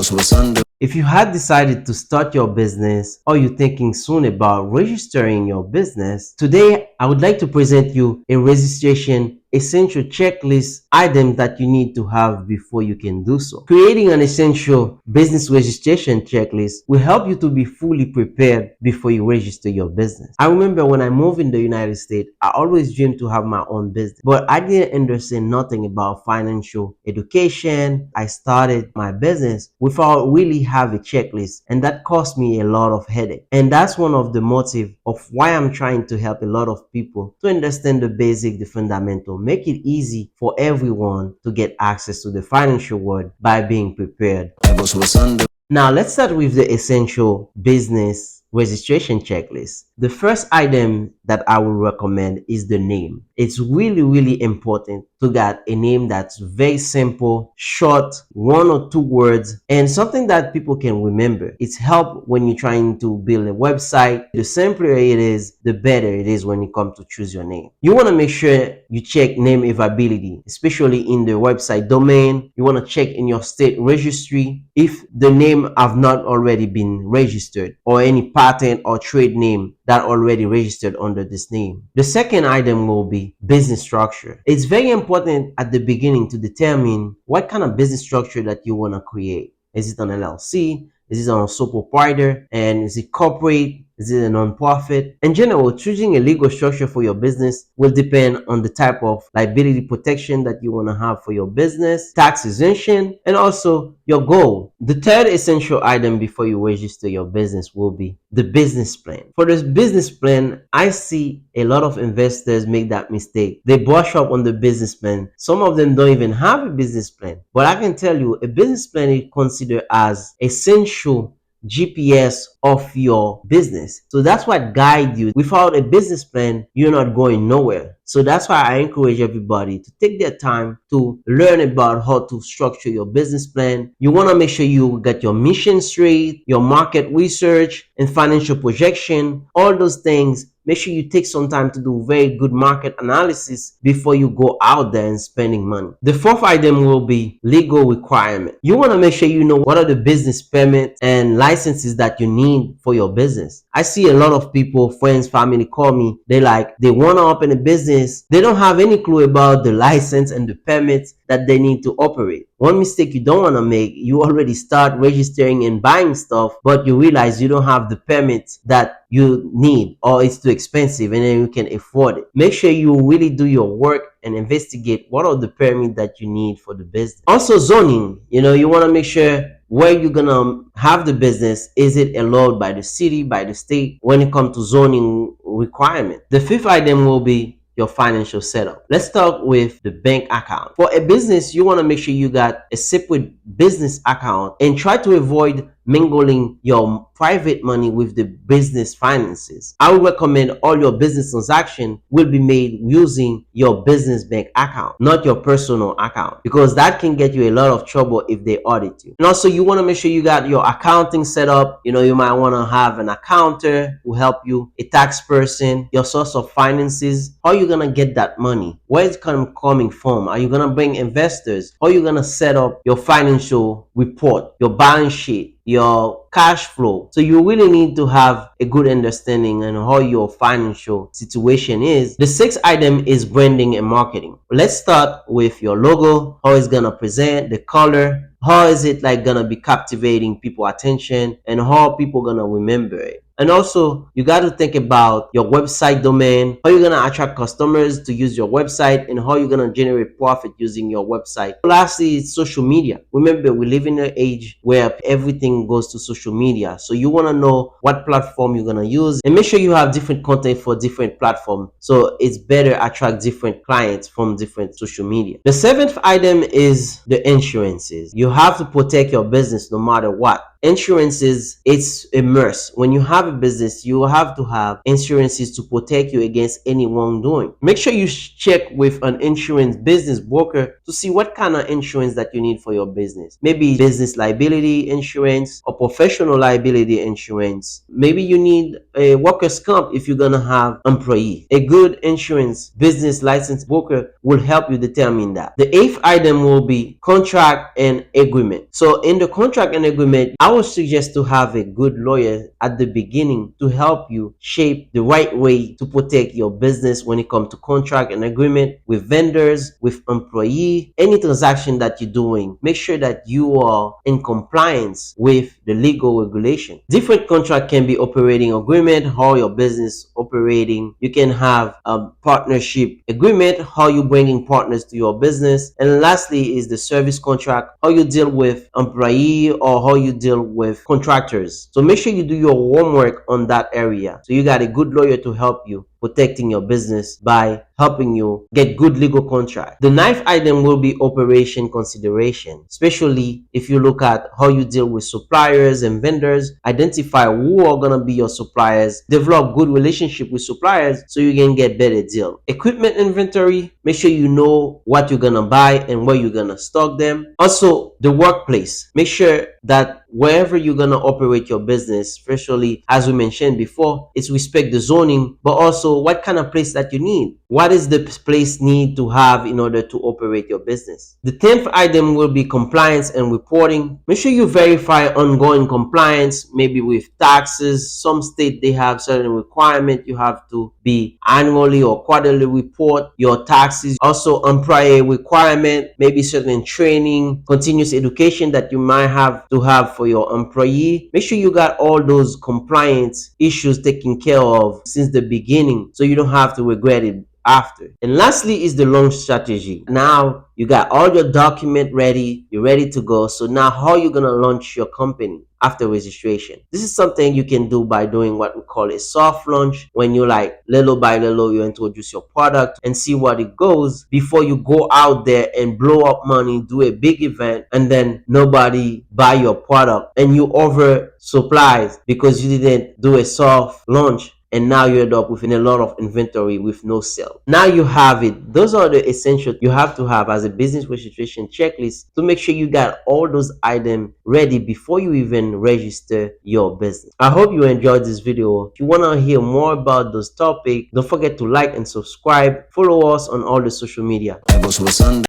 ElBozoBonsando. If you had decided to start your business or you're thinking soon about registering your business, today I would like to present you a registration essential checklist items that you need to have before you can do so. Creating an essential business registration checklist will help you to be fully prepared before you register your business. I remember when I moved in the United States, I always dreamed to have my own business, but I didn't understand nothing about financial education. I started my business without really have a checklist, and that cost me a lot of headache. And that's one of the motive of why I'm trying to help a lot of people to understand the basic, the fundamental, make it easy for everyone to get access to the financial world by being prepared. ElBozoBonsando. Now let's start with the essential business registration checklist. The first item that I will recommend is the name. It's really important to get a name that's very simple, short, 1 or 2 words, and something that people can remember. It's help when you're trying to build a website. The simpler it is, the better it is when you come to choose your name. You want to make sure you check name availability, especially in the website domain. You want to check in your state registry if the name have not already been registered, or any patent or trade name that already registered under this name. The second item will be business structure. It's very important at the beginning to determine what kind of business structure that you want to create. Is it an LLC? Is it a sole proprietor? And is it corporate? Is it a non-profit? In general, choosing a legal structure for your business will depend on the type of liability protection that you want to have for your business, tax exemption, and also your goal. The third essential item before you register your business will be the business plan. For this business plan, I see a lot of investors make that mistake. They brush up on the business plan. Some of them don't even have a business plan. But I can tell you, a business plan is considered as essential GPS of your business. So that's what guides you. Without a business plan, you're not going nowhere. So that's why I encourage everybody to take their time to learn about how to structure your business plan. You want to make sure you get your mission straight, your market research and financial projection, all those things. Make sure you take some time to do very good market analysis before you go out there and spending money. The fourth item will be legal requirement. You want to make sure you know what are the business permits and licenses that you need for your business. I see a lot of people, friends, family call me. They want to open a business. They don't have any clue about the license and the permits that they need to operate. One mistake you don't want to make, you already start registering and buying stuff, but you realize you don't have the permits that you need, or it's too expensive and then you can afford it. Make sure you really do your work and investigate what are the permits that you need for the business. Also zoning, you want to make sure where you're gonna have the business, is it allowed by the city, by the state, when it comes to zoning requirement. The fifth item will be your financial setup. Let's start with the bank account. For a business, you want to make sure you got a separate business account and try to avoid mingling your private money with the business finances. I would recommend all your business transaction will be made using your business bank account, not your personal account, because that can get you a lot of trouble if they audit you. And also, you want to make sure you got your accounting set up. You might want to have an accountant who help you, a tax person, your source of finances. How are you going to get that money? Where is it coming from? Are you going to bring investors? How are you going to set up your financial report, your balance sheet, your cash flow? So you really need to have a good understanding on how your financial situation is. The sixth item is branding and marketing. Let's start with your logo, how it's gonna present, the color, how is it gonna be captivating people attention, and how people gonna remember it. And also, you got to think about your website domain, how you're going to attract customers to use your website, and how you're going to generate profit using your website. Lastly, it's social media. Remember, we live in an age where everything goes to social media. So you want to know what platform you're going to use, and make sure you have different content for different platforms. So it's better attract different clients from different social media. The seventh item is the insurances. You have to protect your business no matter what. Insurances, it's a must. When you have a business, you have to have insurances to protect you against any wrongdoing. Make sure you check with an insurance business broker to see what kind of insurance that you need for your business. Maybe business liability insurance or professional liability insurance. Maybe you need a workers' comp if you're gonna have employee. A good insurance business license broker will help you determine that. The eighth item will be contract and agreement. So in the contract and agreement, I would suggest to have a good lawyer at the beginning to help you shape the right way to protect your business when it comes to contract and agreement with vendors, with employee, any transaction that you're doing. Make sure that you are in compliance with the legal regulation. Different contract can be operating agreement, how your business operating. You can have a partnership agreement, how you bringing partners to your business. And lastly is the service contract, how you deal with employee or how you deal with contractors. So make sure you do your homework on that area. So you got a good lawyer to help you protecting your business by helping you get good legal contract. The ninth item will be operation consideration, especially if you look at how you deal with suppliers and vendors. Identify who are going to be your suppliers, develop good relationship with suppliers so you can get better deal. Equipment inventory, make sure you know what you're going to buy and where you're going to stock them. Also, the workplace, make sure that wherever you're going to operate your business, especially as we mentioned before, it's respect the zoning, but also what kind of place that you need. What is the place need to have in order to operate your business? The 10th item will be compliance and reporting. Make sure you verify ongoing compliance, maybe with taxes. Some state they have certain requirement. You have to be annually or quarterly report your taxes. Also employee requirement, maybe certain training, continuous education that you might have to have for your employee. Make sure you got all those compliance issues taken care of since the beginning so you don't have to regret it after. And lastly is the launch strategy. Now you got all your document ready, you're ready to go. So now how are you gonna launch your company after registration? This is something you can do by doing what we call a soft launch, when you like little by little you introduce your product and see what it goes before you go out there and blow up money, do a big event, and then nobody buy your product and you over supplies because you didn't do a soft launch. And now you end up with a lot of inventory with no sale. Now you have it. Those are the essentials you have to have as a business registration checklist to make sure you got all those items ready before you even register your business. I hope you enjoyed this video. If you want to hear more about those topics, don't forget to like and subscribe. Follow us on all the social media.